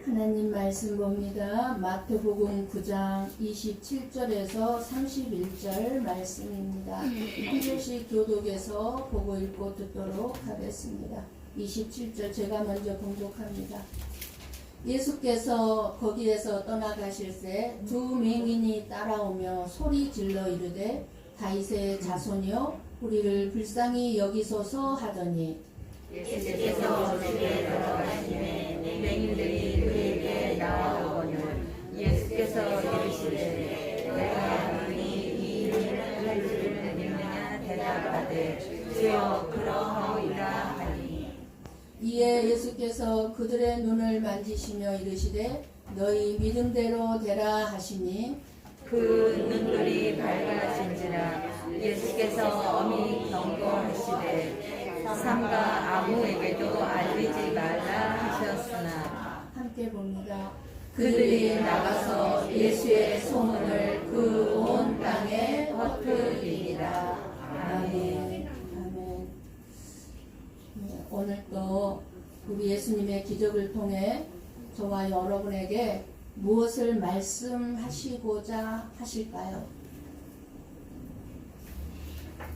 하나님 말씀 봅니다. 마태복음 9장 27절에서 31절 말씀입니다. 한 절씩 교독에서 보고 읽고 듣도록 하겠습니다. 27절 제가 먼저 봉독합니다. 예수께서 거기에서 떠나가실새 두 맹인이 따라오며 소리 질러 이르되 다윗의 자손이여 우리를 불쌍히 여기소서 하더니 예수께서 집에 들어가시매 맹인들이 그에게 나와오거늘 예수께서 이르시되 내가 너희 이 일을 할 줄을 믿느냐 대답하되 주여 그러하오이다 하니 이에 예수께서 그들의 눈을 만지시며 이르시되 너희 믿음대로 되라 하시니 그 눈들이 밝아진지라 예수께서 엄히 경고하시되 삼가 아무에게도 알리지 말라 하셨으나 함께 봅니다. 그들이 나가서 예수의 소문을 그 온 땅에 퍼뜨리니라. 아멘. 아멘. 오늘 또 우리 예수님의 기적을 통해 저와 여러분에게 무엇을 말씀하시고자 하실까요?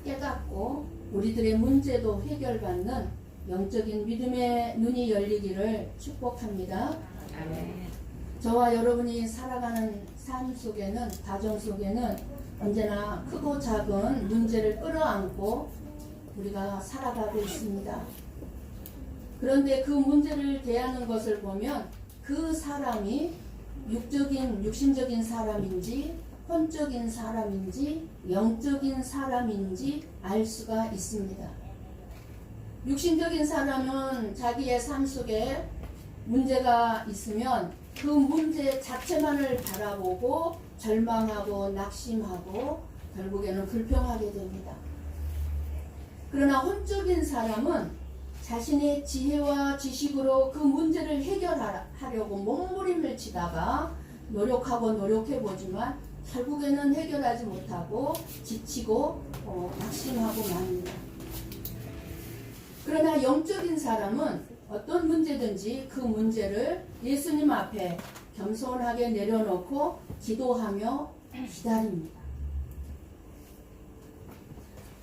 깨닫고 우리들의 문제도 해결받는 영적인 믿음의 눈이 열리기를 축복합니다. 아멘. 저와 여러분이 살아가는 삶 속에는, 가정 속에는 언제나 크고 작은 문제를 끌어안고 우리가 살아가고 있습니다. 그런데 그 문제를 대하는 것을 보면 그 사람이 육신적인 사람인지 혼적인 사람인지 영적인 사람인지 알 수가 있습니다. 육신적인 사람은 자기의 삶 속에 문제가 있으면 그 문제 자체만을 바라보고 절망하고 낙심하고 결국에는 불평하게 됩니다. 그러나 혼적인 사람은 자신의 지혜와 지식으로 그 문제를 해결하려고 몸부림을 치다가 노력해보지만 결국에는 해결하지 못하고 지치고 낙심하고 맙니다. 그러나 영적인 사람은 어떤 문제든지 그 문제를 예수님 앞에 겸손하게 내려놓고 기도하며 기다립니다.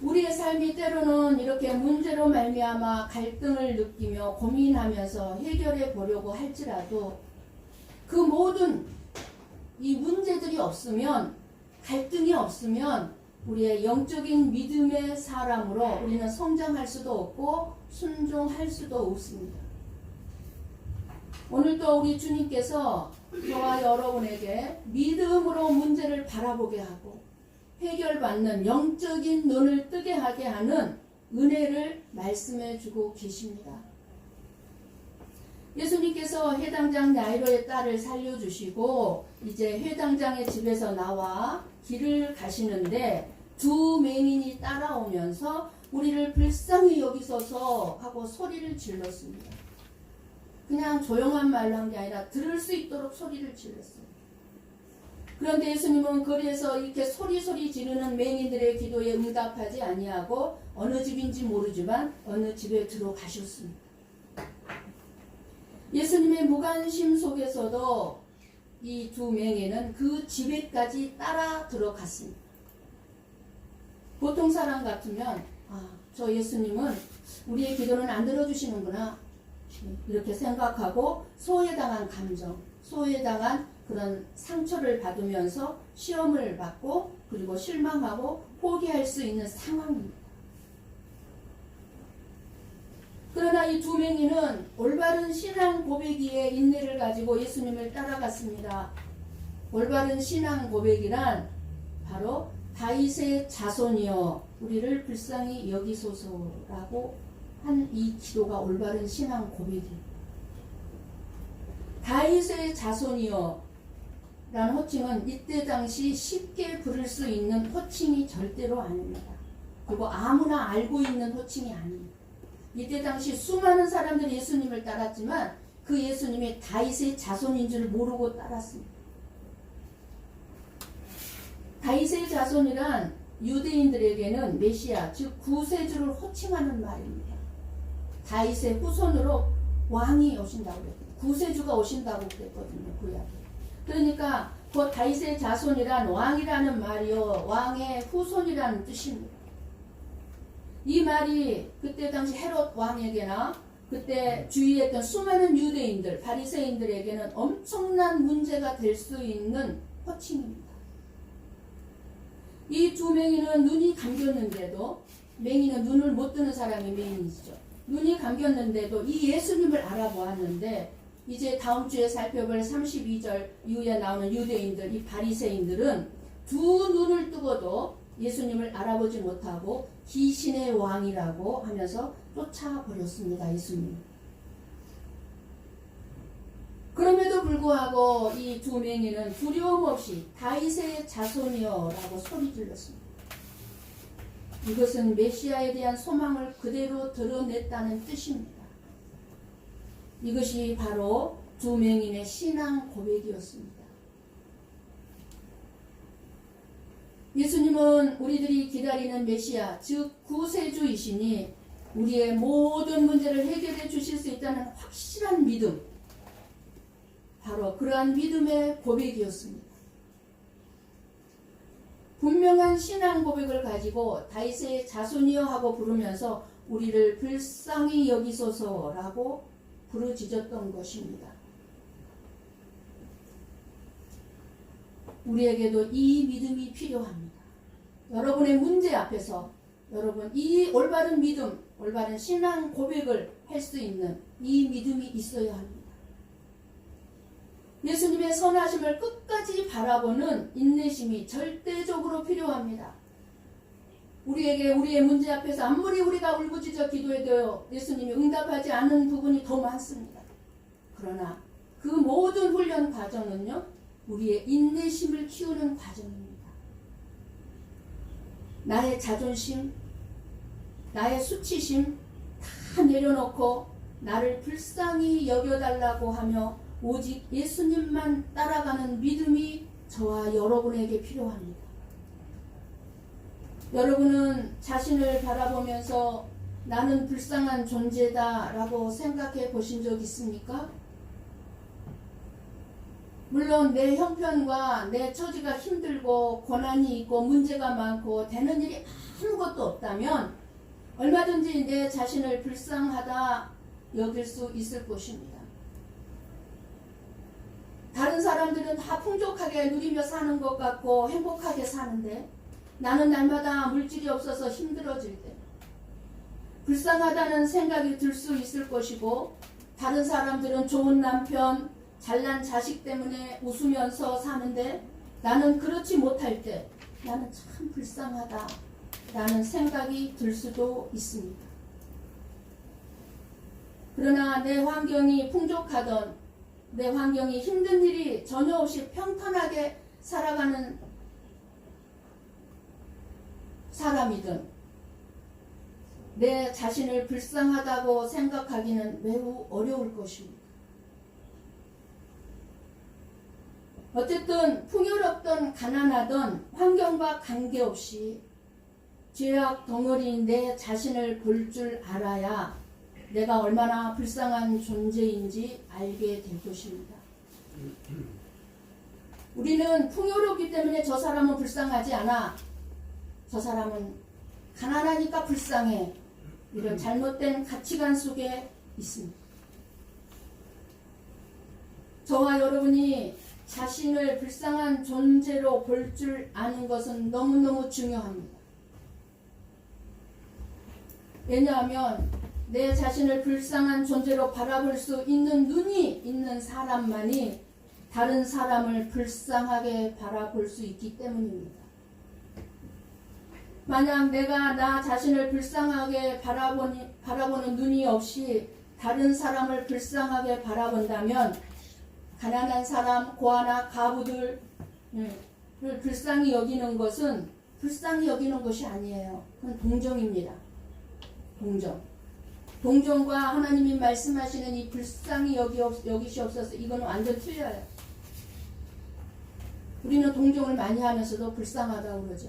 우리의 삶이 때로는 이렇게 문제로 말미암아 갈등을 느끼며 고민하면서 해결해 보려고 할지라도 그 모든 이 문제들이 없으면, 갈등이 없으면 우리의 영적인 믿음의 사람으로 우리는 성장할 수도 없고 순종할 수도 없습니다. 오늘도 우리 주님께서 저와 여러분에게 믿음으로 문제를 바라보게 하고 해결받는 영적인 눈을 뜨게 하게 하는 은혜를 말씀해 주고 계십니다. 예수님께서 해당장 야이로의 딸을 살려주시고 이제 해당장의 집에서 나와 길을 가시는데 두 맹인이 따라오면서 우리를 불쌍히 여기소서 하고 소리를 질렀습니다. 그냥 조용한 말로 한 게 아니라 들을 수 있도록 소리를 질렀습니다. 그런데 예수님은 거리에서 이렇게 소리 지르는 맹인들의 기도에 응답하지 아니하고 어느 집인지 모르지만 어느 집에 들어가셨습니다. 예수님의 무관심 속에서도 이 두 맹인은 그 집에까지 따라 들어갔습니다. 보통 사람 같으면 저 예수님은 우리의 기도는 안 들어주시는구나 이렇게 생각하고 소외당한 감정, 소외당한 그런 상처를 받으면서 시험을 받고 그리고 실망하고 포기할 수 있는 상황입니다. 그러나 이 두 맹인은 올바른 신앙 고백기에 인내를 가지고 예수님을 따라갔습니다. 올바른 신앙 고백이란 바로 다윗의 자손이여 우리를 불쌍히 여기소서라고 한 이 기도가 올바른 신앙 고백입니다. 다윗의 자손이여 라는 호칭은 이때 당시 쉽게 부를 수 있는 호칭이 절대로 아닙니다. 그리고 아무나 알고 있는 호칭이 아닙니다. 이때 당시 수많은 사람들이 예수님을 따랐지만 그 예수님이 다윗의 자손인 줄 모르고 따랐습니다. 다윗의 자손이란 유대인들에게는 메시아, 즉 구세주를 호칭하는 말입니다. 다윗의 후손으로 왕이 오신다고 그랬습니다. 구세주가 오신다고 그랬거든요. 구약에. 그러니까 그 다윗의 자손이란 왕이라는 말이요, 왕의 후손이라는 뜻입니다. 이 말이 그때 당시 헤롯 왕에게나 그때 주위했던 수많은 유대인들, 바리새인들에게는 엄청난 문제가 될 수 있는 호칭입니다. 이 두 맹인은 눈이 감겼는데도, 맹인은 눈을 못 뜨는 사람이 맹인이죠. 눈이 감겼는데도 이 예수님을 알아보았는데, 이제 다음 주에 살펴볼 32절 이후에 나오는 유대인들, 이 바리새인들은 두 눈을 뜨고도 예수님을 알아보지 못하고 귀신의 왕이라고 하면서 쫓아버렸습니다. 예수님. 그럼에도 불구하고 이 두 맹인은 두려움 없이 다윗의 자손이여 라고 소리 질렀습니다. 이것은 메시아에 대한 소망을 그대로 드러냈다는 뜻입니다. 이것이 바로 두 맹인의 신앙 고백이었습니다. 예수님은 우리들이 기다리는 메시아, 즉 구세주이시니 우리의 모든 문제를 해결해 주실 수 있다는 확실한 믿음, 바로 그러한 믿음의 고백이었습니다. 분명한 신앙 고백을 가지고 다윗의 자손이여 하고 부르면서 우리를 불쌍히 여기소서라고 부르짖었던 것입니다. 우리에게도 이 믿음이 필요합니다. 여러분의 문제 앞에서 여러분 이 올바른 믿음, 올바른 신앙 고백을 할 수 있는 이 믿음이 있어야 합니다. 예수님의 선하심을 끝까지 바라보는 인내심이 절대적으로 필요합니다. 우리에게 우리의 문제 앞에서 아무리 우리가 울부짖어 기도해도 예수님이 응답하지 않는 부분이 더 많습니다. 그러나 그 모든 훈련 과정은요, 우리의 인내심을 키우는 과정입니다. 나의 자존심, 나의 수치심 다 내려놓고 나를 불쌍히 여겨달라고 하며 오직 예수님만 따라가는 믿음이 저와 여러분에게 필요합니다. 여러분은 자신을 바라보면서 나는 불쌍한 존재다 라고 생각해 보신 적 있습니까? 물론 내 형편과 내 처지가 힘들고 고난이 있고 문제가 많고 되는 일이 아무것도 없다면 얼마든지 내 자신을 불쌍하다 여길 수 있을 것입니다. 다른 사람들은 다 풍족하게 누리며 사는 것 같고 행복하게 사는데 나는 날마다 물질이 없어서 힘들어질 때 불쌍하다는 생각이 들 수 있을 것이고, 다른 사람들은 좋은 남편, 잘난 자식 때문에 웃으면서 사는데 나는 그렇지 못할 때 나는 참 불쌍하다 라는 생각이 들 수도 있습니다. 그러나 내 환경이 풍족하던, 내 환경이 힘든 일이 전혀 없이 평탄하게 살아가는 사람이든 내 자신을 불쌍하다고 생각하기는 매우 어려울 것입니다. 어쨌든 풍요롭던 가난하던 환경과 관계없이 죄악 덩어리인 내 자신을 볼 줄 알아야 내가 얼마나 불쌍한 존재인지 알게 될 것입니다. 우리는 풍요롭기 때문에 저 사람은 불쌍하지 않아, 저 사람은 가난하니까 불쌍해, 이런 잘못된 가치관 속에 있습니다. 저와 여러분이 자신을 불쌍한 존재로 볼 줄 아는 것은 너무너무 중요합니다. 왜냐하면 내 자신을 불쌍한 존재로 바라볼 수 있는 눈이 있는 사람만이 다른 사람을 불쌍하게 바라볼 수 있기 때문입니다. 만약 내가 나 자신을 불쌍하게 바라보는 눈이 없이 다른 사람을 불쌍하게 바라본다면 가난한 사람, 고아나 가부들을 불쌍히 여기는 것은 불쌍히 여기는 것이 아니에요. 그건 동정입니다. 동정과 하나님이 말씀하시는 이 불쌍히 여기시옵소서, 이건 완전 틀려요. 우리는 동정을 많이 하면서도 불쌍하다고 그러죠.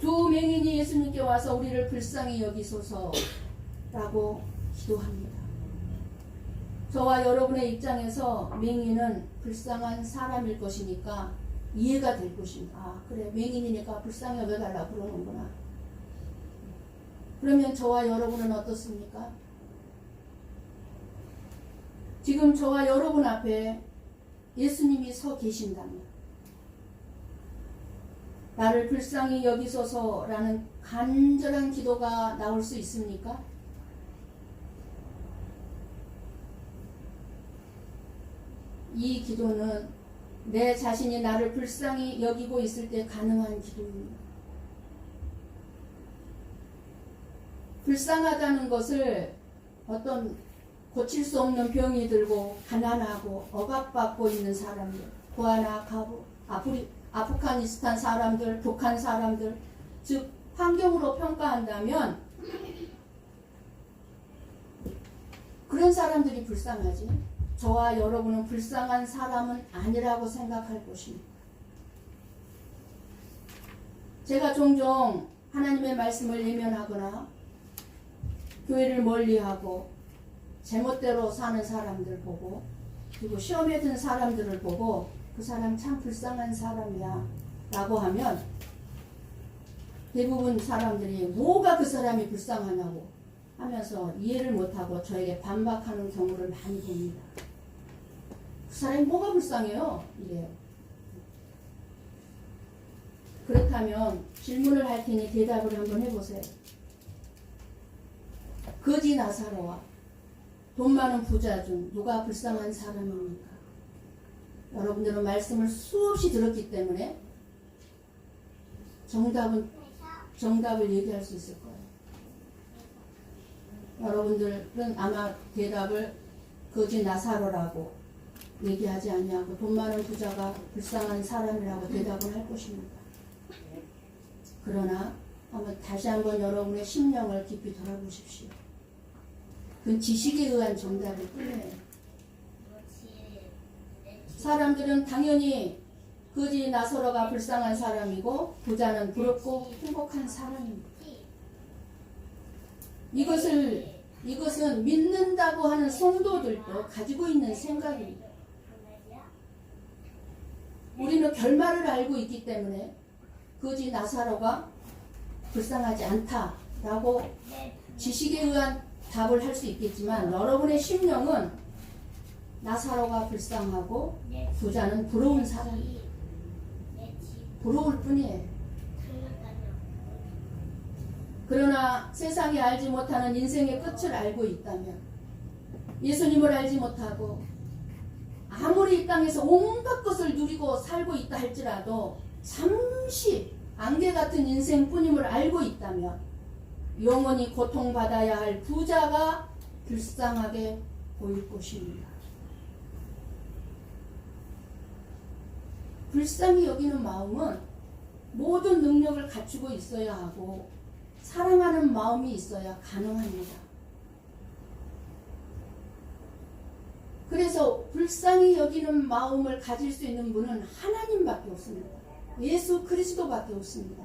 두 맹인이 예수님께 와서 우리를 불쌍히 여기소서라고 기도합니다. 저와 여러분의 입장에서 맹인은 불쌍한 사람일 것이니까 이해가 될 것입니다. 아, 그래, 맹인이니까 불쌍히 여겨달라고 그러는구나. 그러면 저와 여러분은 어떻습니까? 지금 저와 여러분 앞에 예수님이 서 계신다면 나를 불쌍히 여기소서라는 간절한 기도가 나올 수 있습니까? 이 기도는 내 자신이 나를 불쌍히 여기고 있을 때 가능한 기도입니다. 불쌍하다는 것을 어떤 고칠 수 없는 병이 들고 가난하고 억압받고 있는 사람들, 고아나 가부, 아프가니스탄 사람들, 북한 사람들, 즉 환경으로 평가한다면 그런 사람들이 불쌍하지, 저와 여러분은 불쌍한 사람은 아니라고 생각할 것입니다. 제가 종종 하나님의 말씀을 외면하거나 교회를 멀리하고 제멋대로 사는 사람들 보고, 그리고 시험에 든 사람들을 보고 그 사람 참 불쌍한 사람이야 라고 하면 대부분 사람들이 뭐가 그 사람이 불쌍하냐고 하면서 이해를 못하고 저에게 반박하는 경우를 많이 봅니다. 그 사람이 뭐가 불쌍해요? 이래요. 그렇다면 질문을 할 테니 대답을 한번 해보세요. 거지 나사로와 돈 많은 부자 중 누가 불쌍한 사람입니까? 여러분들은 말씀을 수없이 들었기 때문에 정답을 얘기할 수 있을 거예요. 여러분들은 아마 대답을 거지 나사로라고 얘기하지 아니하고 돈 많은 부자가 불쌍한 사람이라고 대답을 할 것입니다. 그러나 다시 한번 여러분의 심령을 깊이 돌아보십시오. 그건 지식에 의한 정답일 뿐이에요. 사람들은 당연히 거지 나사로가 불쌍한 사람이고 부자는 부럽고 행복한 사람입니다. 이것은 믿는다고 하는 성도들도 가지고 있는 생각입니다. 우리는 결말을 알고 있기 때문에 거지 나사로가 불쌍하지 않다라고 지식에 의한 답을 할 수 있겠지만 여러분의 심령은 나사로가 불쌍하고 부자는 부러운 사람이에요. 부러울 뿐이에요. 그러나 세상이 알지 못하는 인생의 끝을 알고 있다면, 예수님을 알지 못하고 아무리 이 땅에서 온갖 것을 누리고 살고 있다 할지라도 잠시 안개 같은 인생뿐임을 알고 있다면 영원히 고통받아야 할 부자가 불쌍하게 보일 것입니다. 불쌍히 여기는 마음은 모든 능력을 갖추고 있어야 하고 사랑하는 마음이 있어야 가능합니다. 그래서 불쌍히 여기는 마음을 가질 수 있는 분은 하나님밖에 없습니다. 예수 그리스도밖에 없습니다.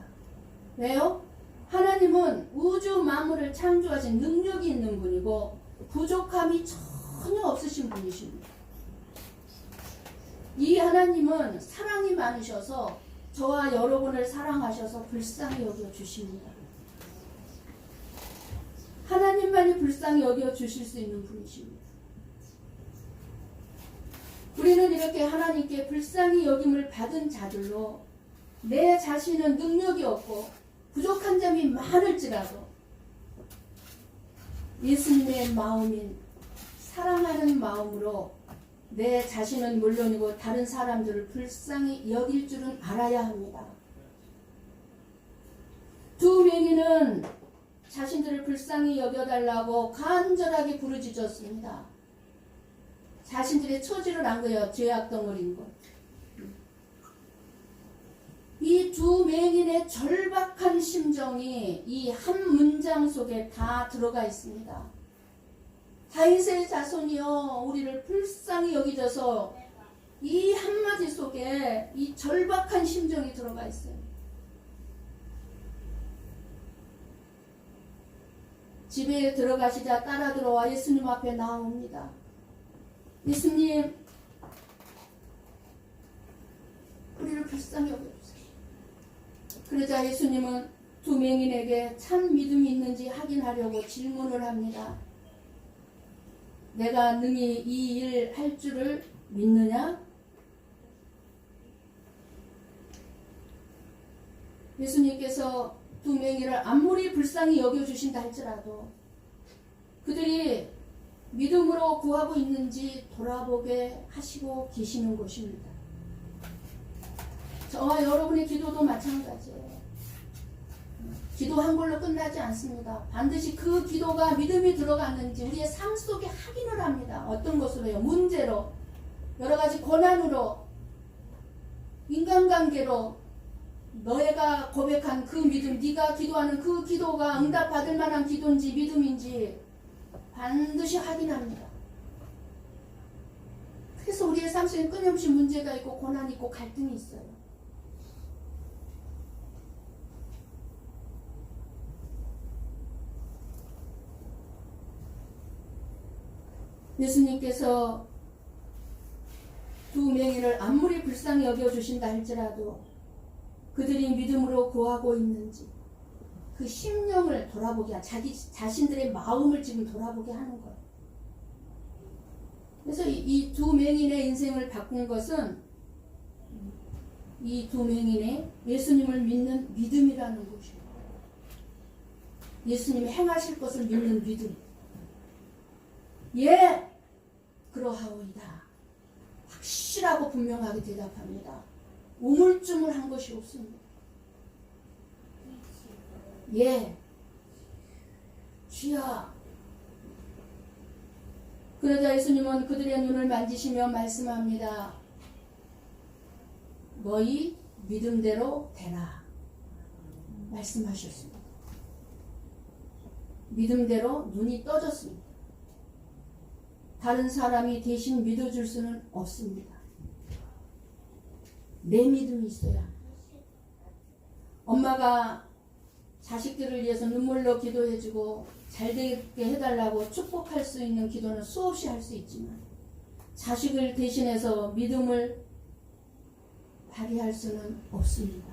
왜요? 하나님은 우주 만물을 창조하신 능력이 있는 분이고 부족함이 전혀 없으신 분이십니다. 이 하나님은 사랑이 많으셔서 저와 여러분을 사랑하셔서 불쌍히 여겨주십니다. 하나님만이 불쌍히 여겨주실 수 있는 분이십니다. 우리는 이렇게 하나님께 불쌍히 여김을 받은 자들로 내 자신은 능력이 없고 부족한 점이 많을지라도 예수님의 마음인 사랑하는 마음으로 내 자신은 물론이고 다른 사람들을 불쌍히 여길 줄은 알아야 합니다. 두 맹인은 자신들을 불쌍히 여겨달라고 간절하게 부르짖었습니다. 자신들의 처지를 안 거예요. 죄악덩어리인 것. 이 두 맹인의 절박한 심정이 이 한 문장 속에 다 들어가 있습니다. 다윗의 자손이여 우리를 불쌍히 여기셔서, 이 한마디 속에 이 절박한 심정이 들어가 있어요. 집에 들어가시자 따라 들어와 예수님 앞에 나옵니다. 예수님, 우리를 불쌍히 여겨주세요. 그러자 예수님은 두 맹인에게 참 믿음이 있는지 확인하려고 질문을 합니다. 내가 능히 이 일 할 줄을 믿느냐? 예수님께서 두 맹인을 아무리 불쌍히 여겨주신다 할지라도 그들이 믿음으로 구하고 있는지 돌아보게 하시고 계시는 것입니다. 저와 여러분의 기도도 마찬가지예요. 기도한 걸로 끝나지 않습니다. 반드시 그 기도가 믿음이 들어갔는지 우리의 삶 속에 확인을 합니다. 어떤 것으로요? 문제로, 여러 가지 고난으로, 인간관계로, 너희가 고백한 그 믿음, 네가 기도하는 그 기도가 응답받을 만한 기도인지 믿음인지 반드시 확인합니다. 그래서 우리의 삶 속에 끊임없이 문제가 있고 고난이 있고 갈등이 있어요. 예수님께서 두 맹인을 아무리 불쌍히 여겨주신다 할지라도 그들이 믿음으로 구하고 있는지 그 심령을 돌아보게 자기 자신들의 마음을 지금 돌아보게 하는 거예요. 그래서 이 두 맹인의 인생을 바꾼 것은 이 두 맹인의 예수님을 믿는 믿음이라는 것이에요. 예수님이 행하실 것을 믿는 믿음. 예, 그러하오이다. 확실하고 분명하게 대답합니다. 우물쭈물한 것이 없습니다. 예, 주여. 그러자 예수님은 그들의 눈을 만지시며 말씀합니다. 너희 믿음대로 되라. 말씀하셨습니다. 믿음대로 눈이 떠졌습니다. 다른 사람이 대신 믿어줄 수는 없습니다. 내 믿음이 있어야. 엄마가 자식들을 위해서 눈물로 기도해주고 잘되게 해달라고 축복할 수 있는 기도는 수없이 할 수 있지만 자식을 대신해서 믿음을 발휘할 수는 없습니다.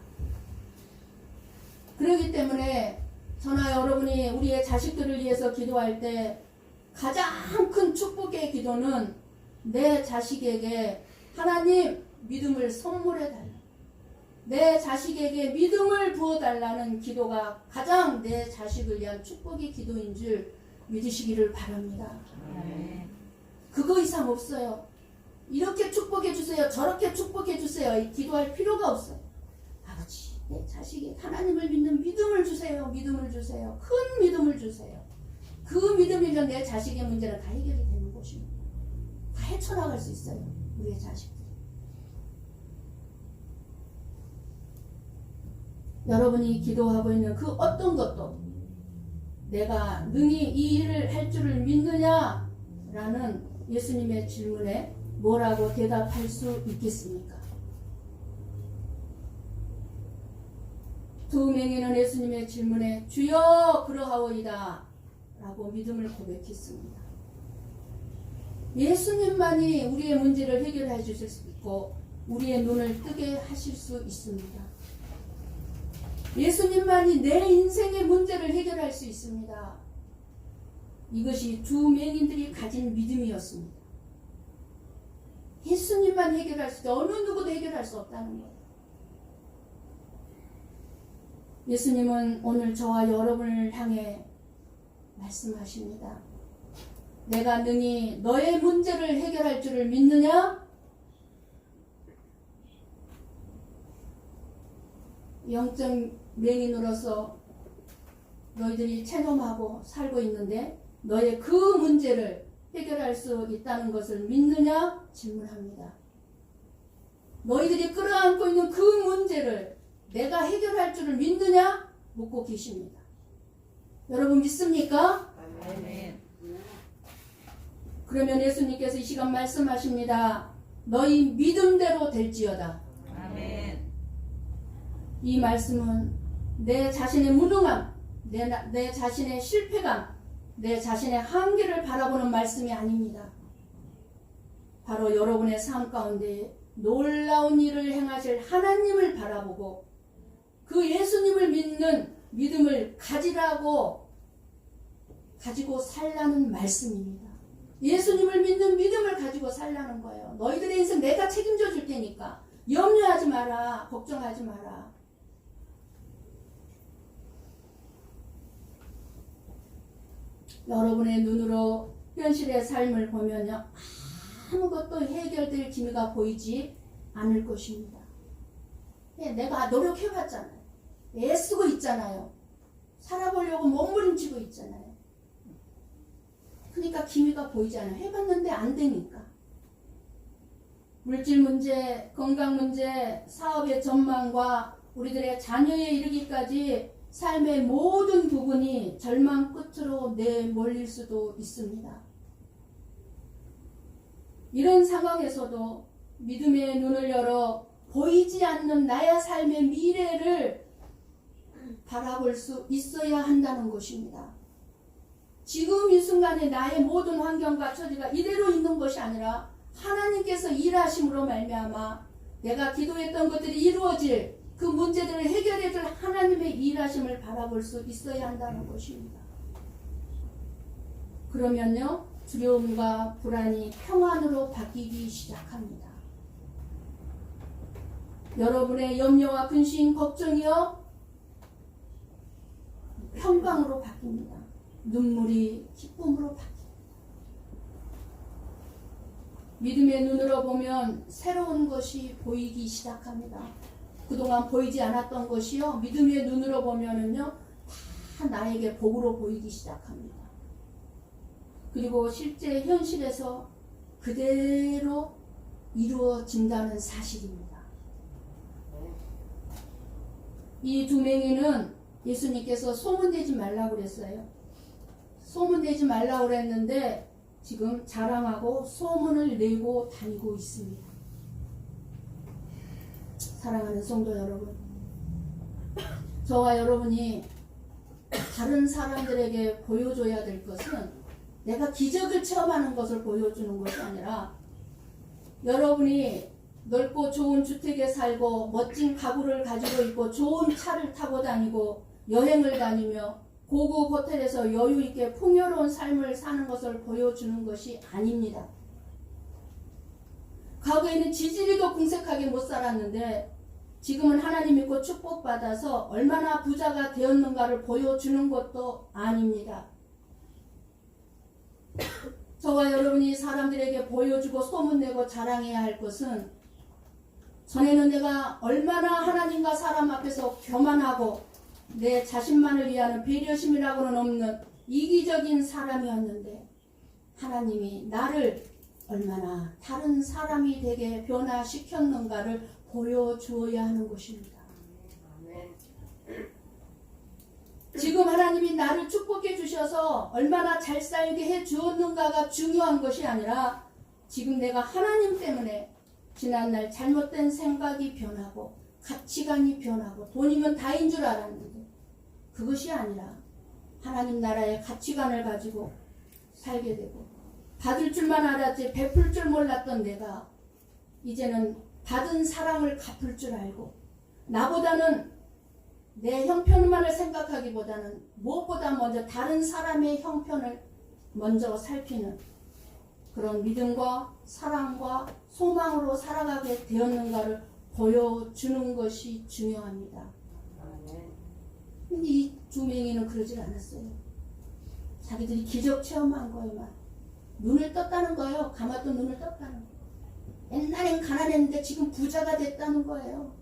그렇기 때문에 저나 여러분이 우리의 자식들을 위해서 기도할 때 가장 큰 축복의 기도는 내 자식에게 하나님 믿음을 선물해달라. 내 자식에게 믿음을 부어달라는 기도가 가장 내 자식을 위한 축복의 기도인 줄 믿으시기를 바랍니다. 그거 이상 없어요. 이렇게 축복해 주세요. 저렇게 축복해 주세요. 기도할 필요가 없어요. 아버지, 내 자식이 하나님을 믿는 믿음을 주세요. 믿음을 주세요. 큰 믿음을 주세요. 그 믿음이면 내 자식의 문제는 다 해결이 되는 것입니다. 다 헤쳐나갈 수 있어요. 우리의 자식들. 여러분이 기도하고 있는 그 어떤 것도 내가 능히 이 일을 할 줄을 믿느냐? 라는 예수님의 질문에 뭐라고 대답할 수 있겠습니까? 두 맹인은 예수님의 질문에 주여 그러하오이다 라고 믿음을 고백했습니다. 예수님만이 우리의 문제를 해결해 주실 수 있고 우리의 눈을 뜨게 하실 수 있습니다. 예수님만이 내 인생의 문제를 해결할 수 있습니다. 이것이 두 맹인들이 가진 믿음이었습니다. 예수님만 해결할 수 있다. 어느 누구도 해결할 수 없다는 거예요. 예수님은 오늘 저와 여러분을 향해 말씀하십니다. 내가 능히 너의 문제를 해결할 줄을 믿느냐? 영적 맹인으로서 너희들이 체념하고 살고 있는데 너의 그 문제를 해결할 수 있다는 것을 믿느냐? 질문합니다. 너희들이 끌어안고 있는 그 문제를 내가 해결할 줄을 믿느냐? 묻고 계십니다. 여러분 믿습니까? 아멘. 그러면 예수님께서 이 시간 말씀하십니다. 너희 믿음대로 될지어다. 아멘. 이 말씀은 내 자신의 무능함, 내 자신의 실패감, 내 자신의 한계를 바라보는 말씀이 아닙니다. 바로 여러분의 삶 가운데 놀라운 일을 행하실 하나님을 바라보고 그 예수님을 믿는 믿음을 가지고 살라는 말씀입니다. 예수님을 믿는 믿음을 가지고 살라는 거예요. 너희들의 인생 내가 책임져 줄 테니까 염려하지 마라. 걱정하지 마라. 여러분의 눈으로 현실의 삶을 보면요, 아무것도 해결될 기미가 보이지 않을 것입니다. 내가 노력해봤잖아요. 애쓰고 있잖아요. 살아보려고 몸부림치고 있잖아요. 그러니까 기미가 보이지 않아요. 해봤는데 안 되니까. 물질 문제, 건강 문제, 사업의 전망과 우리들의 자녀에 이르기까지 삶의 모든 부분이 절망 끝으로 내몰릴 수도 있습니다. 이런 상황에서도 믿음의 눈을 열어 보이지 않는 나의 삶의 미래를 바라볼 수 있어야 한다는 것입니다. 지금 이 순간에 나의 모든 환경과 처지가 이대로 있는 것이 아니라 하나님께서 일하심으로 말미암아 내가 기도했던 것들이 이루어질 그 문제들을 해결해 줄 하나님의 일하심을 바라볼 수 있어야 한다는 것입니다. 그러면요, 두려움과 불안이 평안으로 바뀌기 시작합니다. 여러분의 염려와 근심, 걱정이요 평강으로 바뀝니다. 눈물이 기쁨으로 바뀝니다. 믿음의 눈으로 보면 새로운 것이 보이기 시작합니다. 그동안 보이지 않았던 것이요, 믿음의 눈으로 보면은요, 다 나에게 복으로 보이기 시작합니다. 그리고 실제 현실에서 그대로 이루어진다는 사실입니다. 이 두 맹인은 예수님께서 소문내지 말라고 그랬어요. 소문내지 말라고 그랬는데 지금 자랑하고 소문을 내고 다니고 있습니다. 사랑하는 성도 여러분, 저와 여러분이 다른 사람들에게 보여줘야 될 것은 내가 기적을 체험하는 것을 보여주는 것이 아니라 여러분이 넓고 좋은 주택에 살고 멋진 가구를 가지고 있고 좋은 차를 타고 다니고 여행을 다니며 고급 호텔에서 여유 있게 풍요로운 삶을 사는 것을 보여주는 것이 아닙니다. 과거에는 지지리도 궁색하게 못 살았는데 지금은 하나님 믿고 축복받아서 얼마나 부자가 되었는가를 보여주는 것도 아닙니다. 저와 여러분이 사람들에게 보여주고 소문내고 자랑해야 할 것은 전에는 내가 얼마나 하나님과 사람 앞에서 교만하고 내 자신만을 위하는 배려심이라고는 없는 이기적인 사람이었는데 하나님이 나를 얼마나 다른 사람이 되게 변화시켰는가를 보여주어야 하는 것입니다. 지금 하나님이 나를 축복해 주셔서 얼마나 잘 살게 해 주었는가가 중요한 것이 아니라 지금 내가 하나님 때문에 지난날 잘못된 생각이 변하고 가치관이 변하고 돈이면 다인 줄 알았는데 그것이 아니라 하나님 나라의 가치관을 가지고 살게 되고 받을 줄만 알았지 베풀 줄 몰랐던 내가 이제는 받은 사랑을 갚을 줄 알고 나보다는 내 형편만을 생각하기보다는 무엇보다 먼저 다른 사람의 형편을 먼저 살피는 그런 믿음과 사랑과 소망으로 살아가게 되었는가를 보여주는 것이 중요합니다. 근데 이 두 맹인은 그러질 않았어요. 자기들이 기적 체험한 거에만 눈을 떴다는 거예요. 감았던 눈을 떴다는 거예요. 옛날엔 가난했는데 지금 부자가 됐다는 거예요.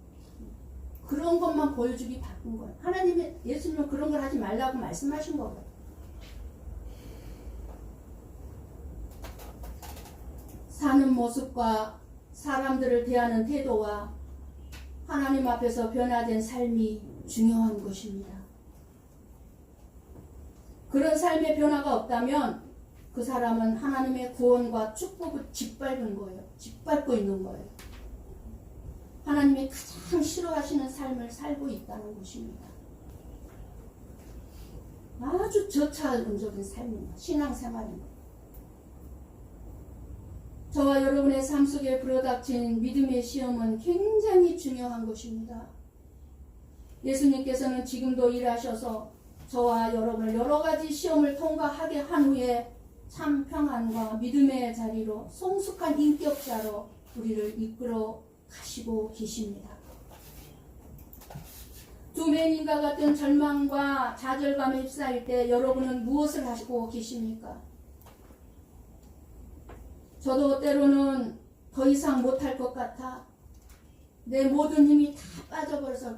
그런 것만 보여주기 바쁜 거예요. 하나님이 예수님은 그런 걸 하지 말라고 말씀하신 거예요. 사는 모습과 사람들을 대하는 태도와 하나님 앞에서 변화된 삶이 중요한 것입니다. 그런 삶의 변화가 없다면 그 사람은 하나님의 구원과 축복을 짓밟은 거예요. 짓밟고 있는 거예요. 하나님이 가장 싫어하시는 삶을 살고 있다는 것입니다. 아주 저차원적인 삶입니다. 신앙생활입니다. 저와 여러분의 삶 속에 불어닥친 믿음의 시험은 굉장히 중요한 것입니다. 예수님께서는 지금도 일하셔서 저와 여러분을 여러 가지 시험을 통과하게 한 후에 참 평안과 믿음의 자리로 성숙한 인격자로 우리를 이끌어 가시고 계십니다. 두 맹인과 같은 절망과 좌절감에 휩싸일 때 여러분은 무엇을 하시고 계십니까? 저도 때로는 더 이상 못할 것 같아 내 모든 힘이 다 빠져버려서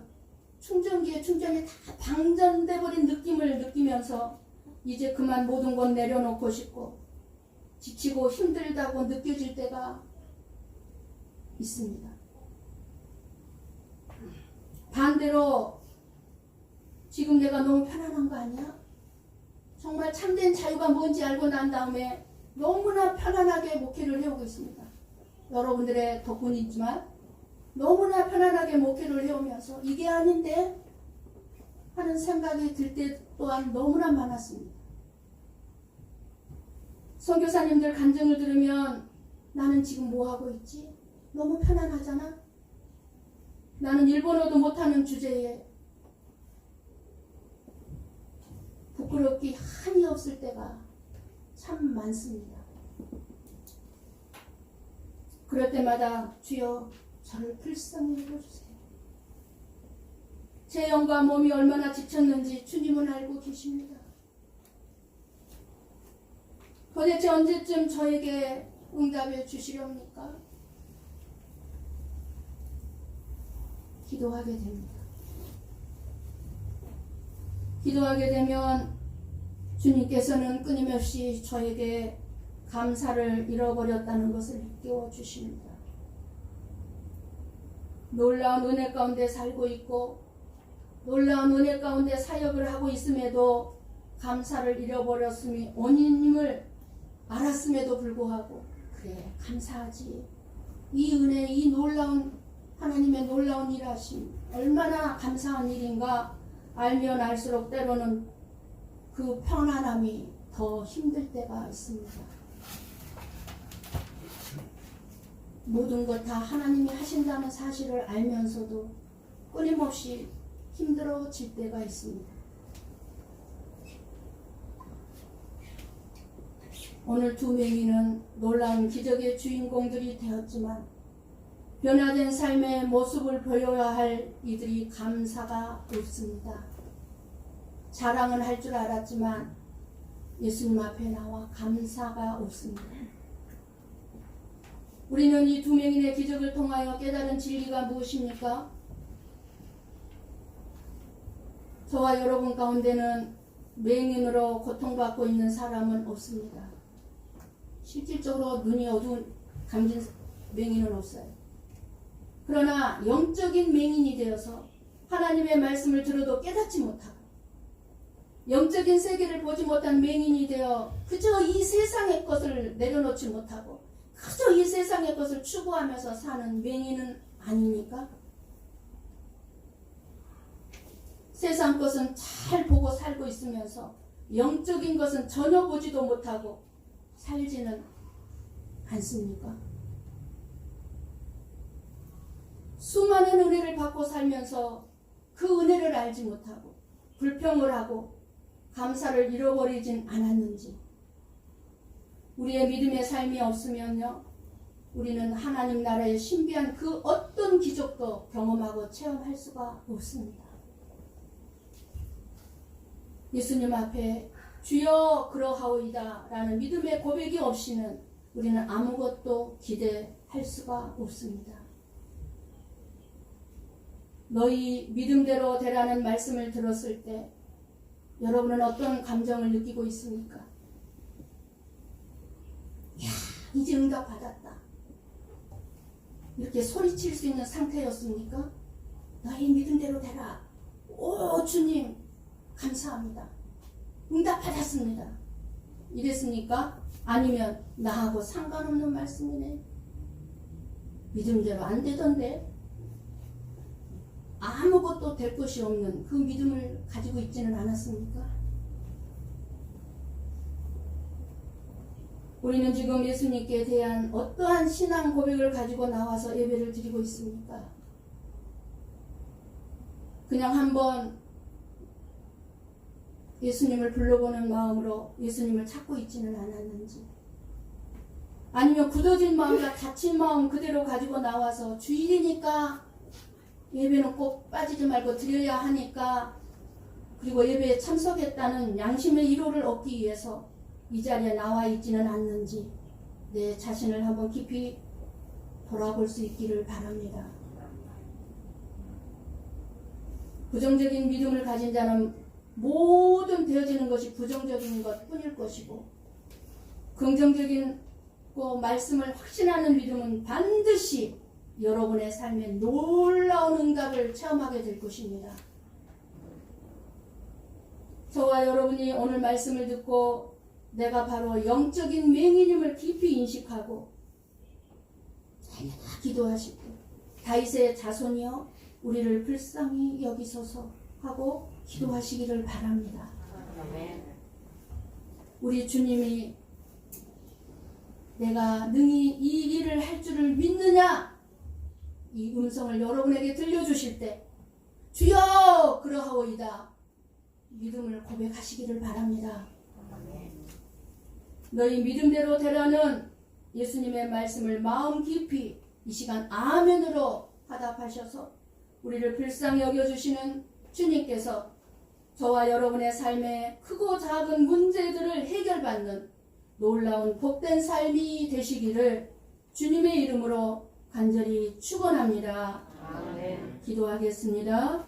충전기에 충전이 다 방전돼 버린 느낌을 느끼면서 이제 그만 모든 건 내려놓고 싶고 지치고 힘들다고 느껴질 때가 있습니다. 반대로 지금 내가 너무 편안한 거 아니야? 정말 참된 자유가 뭔지 알고 난 다음에 너무나 편안하게 목회를 해오고 있습니다. 여러분들의 덕분이지만 너무나 편안하게 목회를 해오면서 이게 아닌데 하는 생각이 들 때 또한 너무나 많았습니다. 선교사님들 간증을 들으면 나는 지금 뭐하고 있지? 너무 편안하잖아? 나는 일본어도 못하는 주제에 부끄럽기 한이 없을 때가 참 많습니다. 그럴 때마다 주여 저를 불쌍히 여겨주세요. 제 영과 몸이 얼마나 지쳤는지 주님은 알고 계십니다. 도대체 언제쯤 저에게 응답해 주시렵니까? 기도하게 됩니다. 기도하게 되면 주님께서는 끊임없이 저에게 감사를 잃어버렸다는 것을 깨워 주십니다. 놀라운 은혜 가운데 살고 있고 놀라운 은혜 가운데 사역을 하고 있음에도 감사를 잃어버렸음이 원인임을 알았음에도 불구하고 그래 감사하지 이 은혜 이 놀라운 하나님의 놀라운 일하심 얼마나 감사한 일인가 알면 알수록 때로는 그 편안함이 더 힘들 때가 있습니다. 모든 것 다 하나님이 하신다는 사실을 알면서도 끊임없이 힘들어질 때가 있습니다. 오늘 두 맹인은 놀라운 기적의 주인공들이 되었지만 변화된 삶의 모습을 보여야 할 이들이 감사가 없습니다. 자랑은 할 줄 알았지만 예수님 앞에 나와 감사가 없습니다. 우리는 이 두 맹인의 기적을 통하여 깨달은 진리가 무엇입니까? 저와 여러분 가운데는 맹인으로 고통받고 있는 사람은 없습니다. 실질적으로 눈이 어두운 감긴 맹인은 없어요. 그러나 영적인 맹인이 되어서 하나님의 말씀을 들어도 깨닫지 못하고 영적인 세계를 보지 못한 맹인이 되어 그저 이 세상의 것을 내려놓지 못하고 그저 이 세상의 것을 추구하면서 사는 맹인은 아닙니까? 세상 것은 잘 보고 살고 있으면서 영적인 것은 전혀 보지도 못하고 살지는 않습니까? 수많은 은혜를 받고 살면서 그 은혜를 알지 못하고 불평을 하고 감사를 잃어버리진 않았는지 우리의 믿음의 삶이 없으면요 우리는 하나님 나라의 신비한 그 어떤 기적도 경험하고 체험할 수가 없습니다. 예수님 앞에 주여 그러하오이다 라는 믿음의 고백이 없이는 우리는 아무것도 기대할 수가 없습니다. 너희 믿음대로 되라는 말씀을 들었을 때 여러분은 어떤 감정을 느끼고 있습니까? 이야, 이제 응답 받았다. 이렇게 소리칠 수 있는 상태였습니까? 너희 믿음대로 되라. 오 주님 감사합니다. 응답 받았습니다. 이랬습니까? 아니면 나하고 상관없는 말씀이네. 믿음대로 안 되던데 아무것도 될 것이 없는 그 믿음을 가지고 있지는 않았습니까? 우리는 지금 예수님께 대한 어떠한 신앙 고백을 가지고 나와서 예배를 드리고 있습니까? 그냥 한번 예수님을 불러보는 마음으로 예수님을 찾고 있지는 않았는지, 아니면 굳어진 마음과 다친 마음 그대로 가지고 나와서 주일이니까 예배는 꼭 빠지지 말고 드려야 하니까, 그리고 예배에 참석했다는 양심의 위로를 얻기 위해서 이 자리에 나와 있지는 않는지 내 자신을 한번 깊이 돌아볼 수 있기를 바랍니다. 부정적인 믿음을 가진 자는 모든 되어지는 것이 부정적인 것 뿐일 것이고, 긍정적인 말씀을 확신하는 믿음은 반드시 여러분의 삶에 놀라운 응답을 체험하게 될 것입니다. 저와 여러분이 오늘 말씀을 듣고 내가 바로 영적인 맹인임을 깊이 인식하고 잘 기도하시고, 다윗의 자손이여 우리를 불쌍히 여기소서 하고 기도하시기를 바랍니다. 우리 주님이 내가 능히 이 일을 할 줄을 믿느냐, 이 음성을 여러분에게 들려주실 때 주여 그러하오이다 믿음을 고백하시기를 바랍니다. 너희 믿음대로 되라는 예수님의 말씀을 마음 깊이 이 시간 아멘으로 화답하셔서 우리를 불쌍히 여겨주시는 주님께서 저와 여러분의 삶에 크고 작은 문제들을 해결받는 놀라운 복된 삶이 되시기를 주님의 이름으로 간절히 축원합니다. 아멘. 기도하겠습니다.